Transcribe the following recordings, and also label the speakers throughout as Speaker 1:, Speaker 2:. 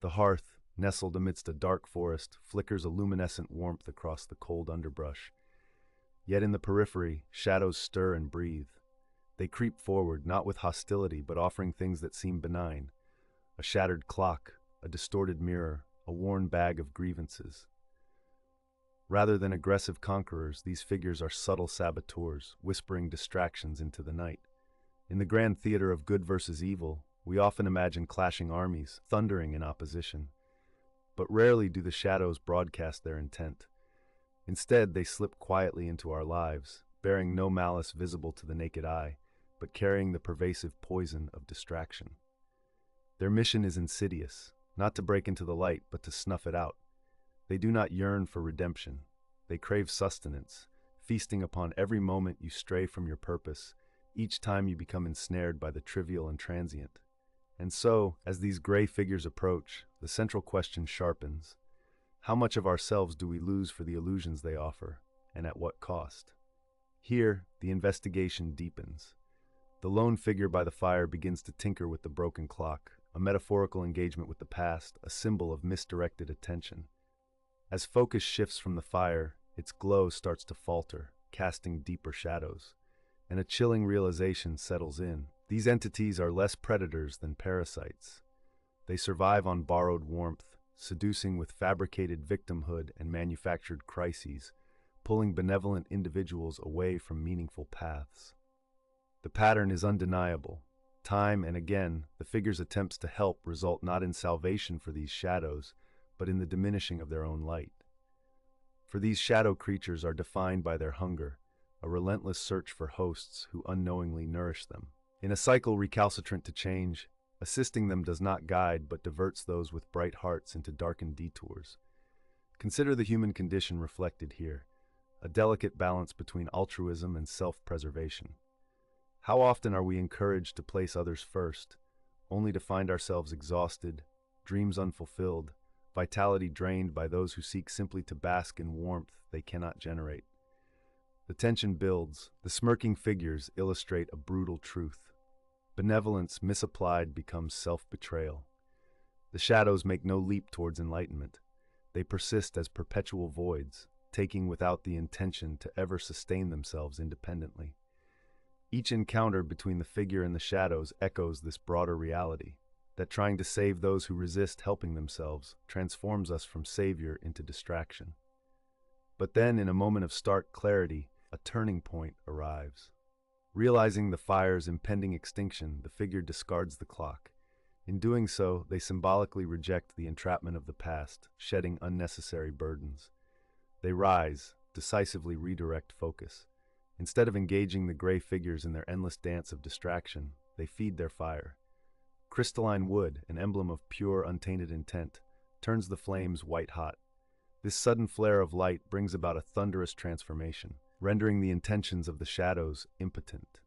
Speaker 1: The hearth, nestled amidst a dark forest, flickers a luminescent warmth across the cold underbrush. Yet in the periphery, shadows stir and breathe. They creep forward, not with hostility, but offering things that seem benign. A shattered clock, a distorted mirror, a worn bag of grievances. Rather than aggressive conquerors, these figures are subtle saboteurs, whispering distractions into the night. In the grand theater of good versus evil, we often imagine clashing armies, thundering in opposition. But rarely do the shadows broadcast their intent. Instead, they slip quietly into our lives, bearing no malice visible to the naked eye, but carrying the pervasive poison of distraction. Their mission is insidious, not to break into the light, but to snuff it out. They do not yearn for redemption. They crave sustenance, feasting upon every moment you stray from your purpose, each time you become ensnared by the trivial and transient. And so, as these gray figures approach, the central question sharpens. How much of ourselves do we lose for the illusions they offer, and at what cost? Here, the investigation deepens. The lone figure by the fire begins to tinker with the broken clock, a metaphorical engagement with the past, a symbol of misdirected attention. As focus shifts from the fire, its glow starts to falter, casting deeper shadows, and a chilling realization settles in. These entities are less predators than parasites. They survive on borrowed warmth, seducing with fabricated victimhood and manufactured crises, pulling benevolent individuals away from meaningful paths. The pattern is undeniable. Time and again, the figure's attempts to help result not in salvation for these shadows, but in the diminishing of their own light. For these shadow creatures are defined by their hunger, a relentless search for hosts who unknowingly nourish them. In a cycle recalcitrant to change, assisting them does not guide but diverts those with bright hearts into darkened detours. Consider the human condition reflected here, a delicate balance between altruism and self-preservation. How often are we encouraged to place others first, only to find ourselves exhausted, dreams unfulfilled, vitality drained by those who seek simply to bask in warmth they cannot generate? The tension builds. The smirking figures illustrate a brutal truth. Benevolence misapplied becomes self-betrayal. The shadows make no leap towards enlightenment. They persist as perpetual voids, taking without the intention to ever sustain themselves independently. Each encounter between the figure and the shadows echoes this broader reality, that trying to save those who resist helping themselves transforms us from savior into distraction. But then, in a moment of stark clarity, a turning point arrives. Realizing the fire's impending extinction, the figure discards the clock. In doing so, they symbolically reject the entrapment of the past, shedding unnecessary burdens. They rise, decisively redirect focus. Instead of engaging the gray figures in their endless dance of distraction, they feed their fire. Crystalline wood, an emblem of pure, untainted intent, turns the flames white-hot. This sudden flare of light brings about a thunderous transformation, rendering the intentions of the shadows impotent.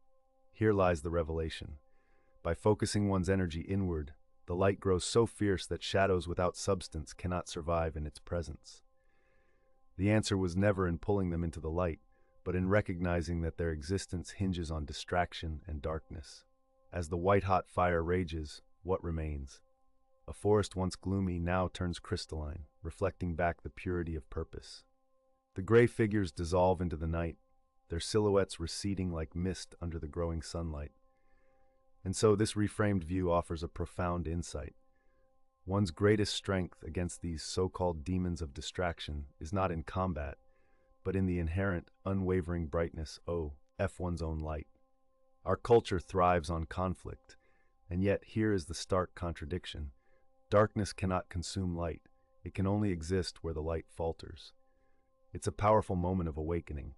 Speaker 1: Here lies the revelation. By focusing one's energy inward, the light grows so fierce that shadows without substance cannot survive in its presence. The answer was never in pulling them into the light, but in recognizing that their existence hinges on distraction and darkness. As the white-hot fire rages, what remains? A forest once gloomy now turns crystalline, reflecting back the purity of purpose. The gray figures dissolve into the night, their silhouettes receding like mist under the growing sunlight. And so this reframed view offers a profound insight. One's greatest strength against these so-called demons of distraction is not in combat, but in the inherent, unwavering brightness of one's own light. Our culture thrives on conflict, and yet here is the stark contradiction. Darkness cannot consume light. It can only exist where the light falters. It's a powerful moment of awakening,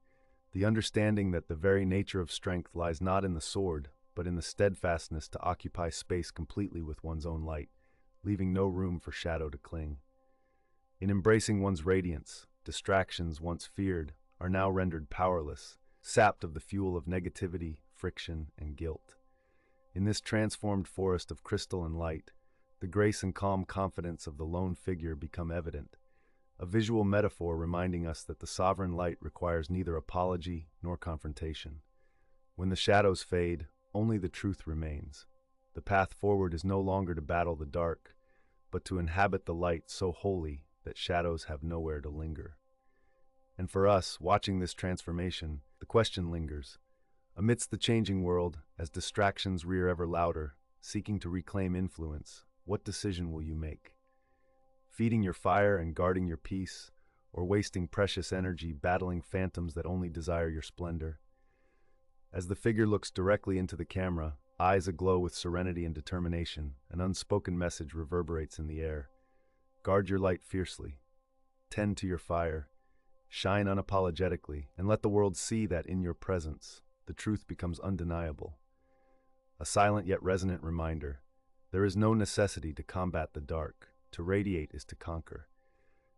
Speaker 1: the understanding that the very nature of strength lies not in the sword, but in the steadfastness to occupy space completely with one's own light, leaving no room for shadow to cling. In embracing one's radiance, distractions once feared are now rendered powerless, sapped of the fuel of negativity, friction, and guilt. In this transformed forest of crystal and light, the grace and calm confidence of the lone figure become evident, a visual metaphor reminding us that the sovereign light requires neither apology nor confrontation. When the shadows fade, only the truth remains. The path forward is no longer to battle the dark, but to inhabit the light so wholly that shadows have nowhere to linger. And for us, watching this transformation, the question lingers. Amidst the changing world, as distractions rear ever louder, seeking to reclaim influence, what decision will you make? Feeding your fire and guarding your peace, or wasting precious energy battling phantoms that only desire your splendor? As the figure looks directly into the camera, eyes aglow with serenity and determination, an unspoken message reverberates in the air. Guard your light fiercely. Tend to your fire. Shine unapologetically, and let the world see that in your presence, the truth becomes undeniable. A silent yet resonant reminder. There is no necessity to combat the dark. To radiate is to conquer.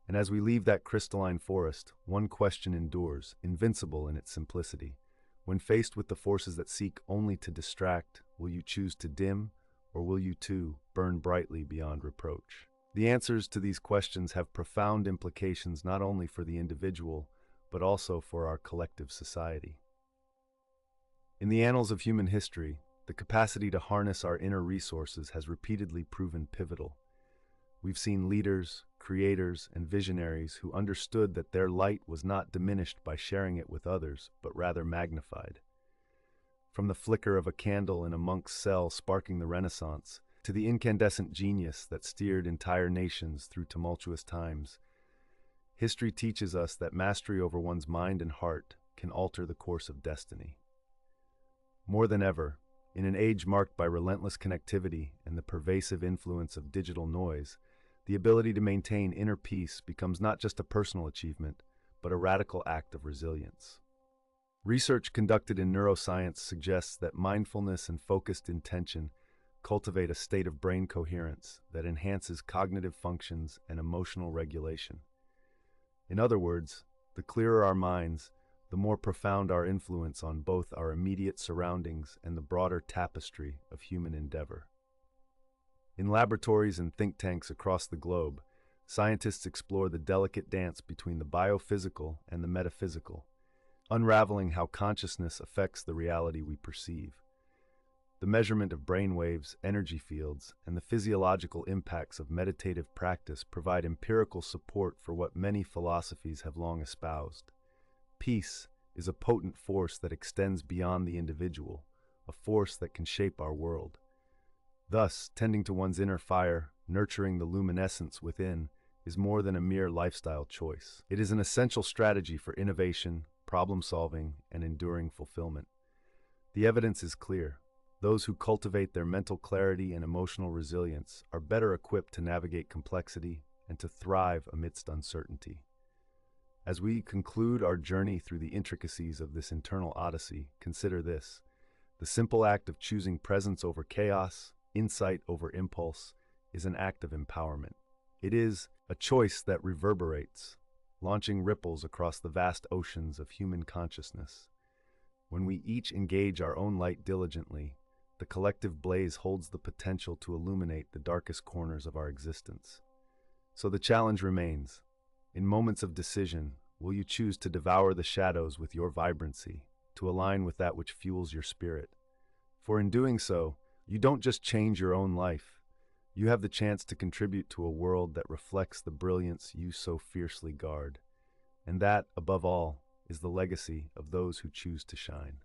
Speaker 1: And as we leave that crystalline forest, one question endures, invincible in its simplicity. When faced with the forces that seek only to distract, will you choose to dim, or will you too burn brightly beyond reproach? The answers to these questions have profound implications not only for the individual, but also for our collective society. In the annals of human history, the capacity to harness our inner resources has repeatedly proven pivotal. We've seen leaders, creators, and visionaries who understood that their light was not diminished by sharing it with others, but rather magnified. From the flicker of a candle in a monk's cell sparking the Renaissance, to the incandescent genius that steered entire nations through tumultuous times, history teaches us that mastery over one's mind and heart can alter the course of destiny. More than ever, in an age marked by relentless connectivity and the pervasive influence of digital noise, the ability to maintain inner peace becomes not just a personal achievement, but a radical act of resilience. Research conducted in neuroscience suggests that mindfulness and focused intention cultivate a state of brain coherence that enhances cognitive functions and emotional regulation. In other words, the clearer our minds, the more profound our influence on both our immediate surroundings and the broader tapestry of human endeavor. In laboratories and think tanks across the globe, scientists explore the delicate dance between the biophysical and the metaphysical, unraveling how consciousness affects the reality we perceive. The measurement of brainwaves, energy fields, and the physiological impacts of meditative practice provide empirical support for what many philosophies have long espoused. Peace is a potent force that extends beyond the individual, a force that can shape our world. Thus, tending to one's inner fire, nurturing the luminescence within, is more than a mere lifestyle choice. It is an essential strategy for innovation, problem-solving, and enduring fulfillment. The evidence is clear. Those who cultivate their mental clarity and emotional resilience are better equipped to navigate complexity and to thrive amidst uncertainty. As we conclude our journey through the intricacies of this internal odyssey, consider this. The simple act of choosing presence over chaos, insight over impulse, is an act of empowerment. It is a choice that reverberates, launching ripples across the vast oceans of human consciousness. When we each engage our own light diligently, the collective blaze holds the potential to illuminate the darkest corners of our existence. So the challenge remains. In moments of decision, will you choose to devour the shadows with your vibrancy, to align with that which fuels your spirit? For in doing so, you don't just change your own life, you have the chance to contribute to a world that reflects the brilliance you so fiercely guard. And that, above all, is the legacy of those who choose to shine.